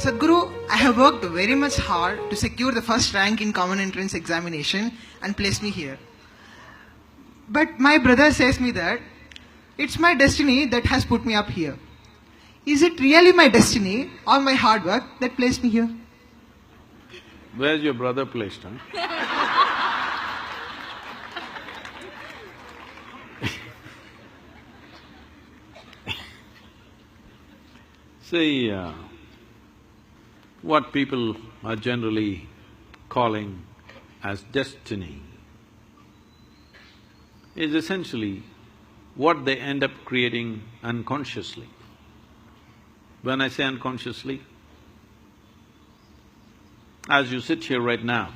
Sadhguru, I have worked very much hard to secure the first rank in common entrance examination and place me here. But my brother says me that it's my destiny that has put me up here. Is it really my destiny or my hard work that placed me here? Where's your brother placed, huh? See, what people are generally calling as destiny is essentially what they end up creating unconsciously. When I say unconsciously, as you sit here right now,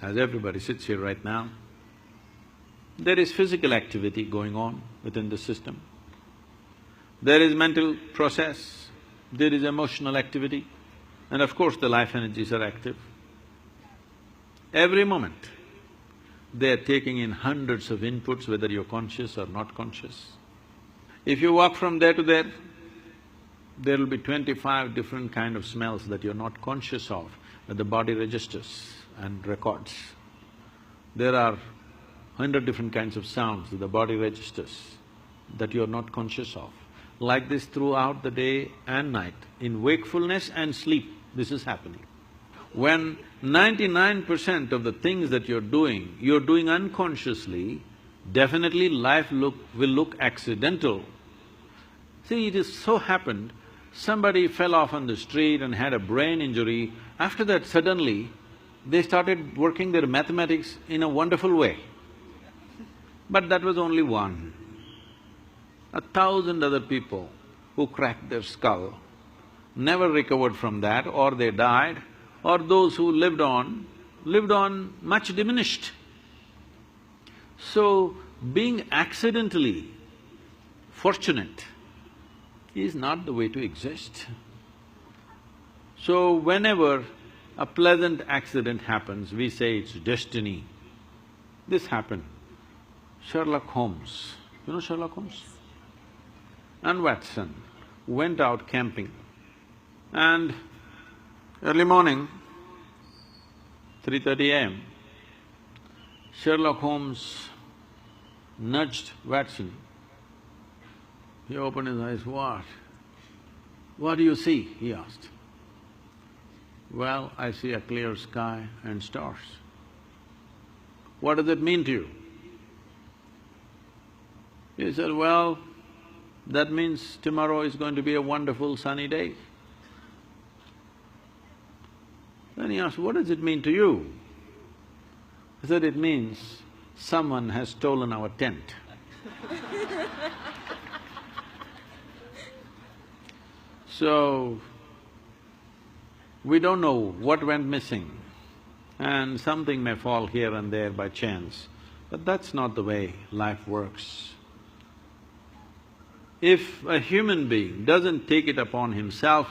as everybody sits here right now, there is physical activity going on within the system. There is mental process, there is emotional activity, and of course the life energies are active. Every moment, they are taking in hundreds of inputs, whether you're conscious or not conscious. If you walk from there to there, there will be 25 different kind of smells that you're not conscious of, that the body registers and records. There are 100 different kinds of sounds that the body registers that you're not conscious of. Like this throughout the day and night, in wakefulness and sleep, this is happening. When 99% of the things that you're doing unconsciously, definitely life will look accidental. See, it is so happened, somebody fell off on the street and had a brain injury. After that, suddenly, they started working their mathematics in a wonderful way. But that was only one. 1,000 other people who cracked their skull never recovered from that, or they died, or those who lived on much diminished. So, being accidentally fortunate is not the way to exist. So, whenever a pleasant accident happens, we say it's destiny. This happened. Sherlock Holmes, you know Sherlock Holmes? And Watson went out camping, and early morning, 3:30 a.m., Sherlock Holmes nudged Watson. He opened his eyes, "What? What do you see?" he asked. "Well, I see a clear sky and stars." "What does it mean to you?" He said, "Well, that means tomorrow is going to be a wonderful sunny day." Then he asked, "What does it mean to you?" He said, "It means someone has stolen our tent." So, we don't know what went missing, and something may fall here and there by chance, but that's not the way life works. If a human being doesn't take it upon himself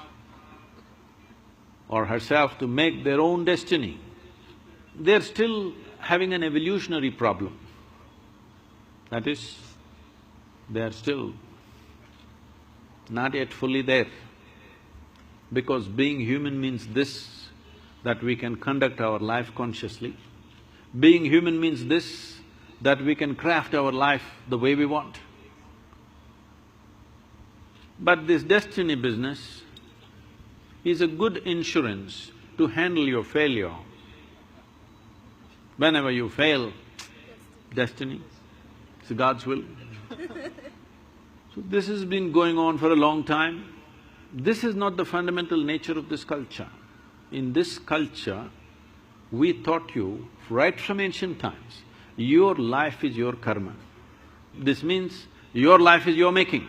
or herself to make their own destiny, they're still having an evolutionary problem. That is, they are still not yet fully there. Because being human means this, that we can conduct our life consciously. Being human means this, that we can craft our life the way we want. But this destiny business is a good insurance to handle your failure. Whenever you fail, destiny, it's God's will. So this has been going on for a long time. This is not the fundamental nature of this culture. In this culture, we taught you right from ancient times, your life is your karma. This means your life is your making.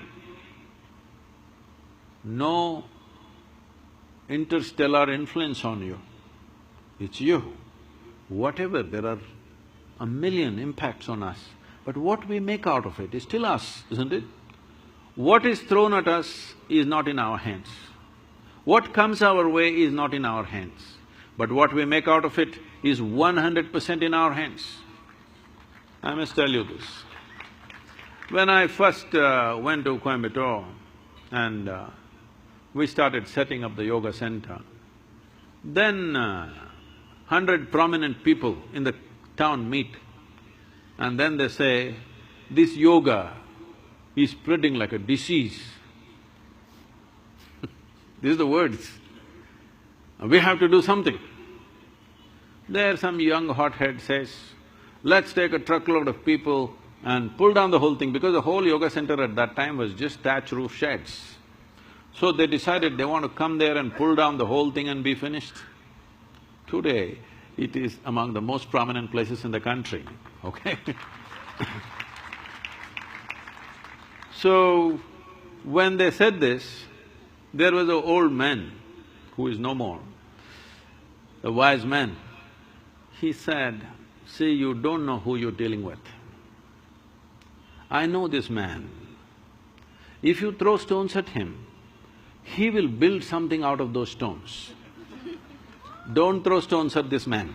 No interstellar influence on you, it's you. Whatever, there are a million impacts on us, but what we make out of it is still us, isn't it? What is thrown at us is not in our hands. What comes our way is not in our hands, but what we make out of it is 100% in our hands. I must tell you this. When I first went to Coimbatore and we started setting up the yoga center. Then 100 prominent people in the town meet, and then they say, this yoga is spreading like a disease. These are the words. We have to do something. There some young hothead says, let's take a truckload of people and pull down the whole thing, because the whole yoga center at that time was just thatch roof sheds. So they decided they want to come there and pull down the whole thing and be finished. Today, it is among the most prominent places in the country, okay? So, when they said this, there was an old man who is no more, a wise man. He said, see, you don't know who you're dealing with. I know this man. If you throw stones at him, he will build something out of those stones. Don't throw stones at this man.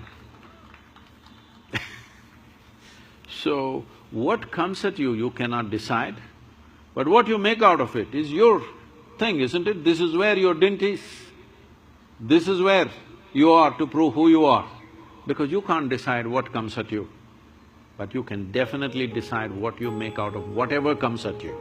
So, what comes at you, you cannot decide, but what you make out of it is your thing, isn't it? This is where your dint is. This is where you are to prove who you are, because you can't decide what comes at you, but you can definitely decide what you make out of whatever comes at you.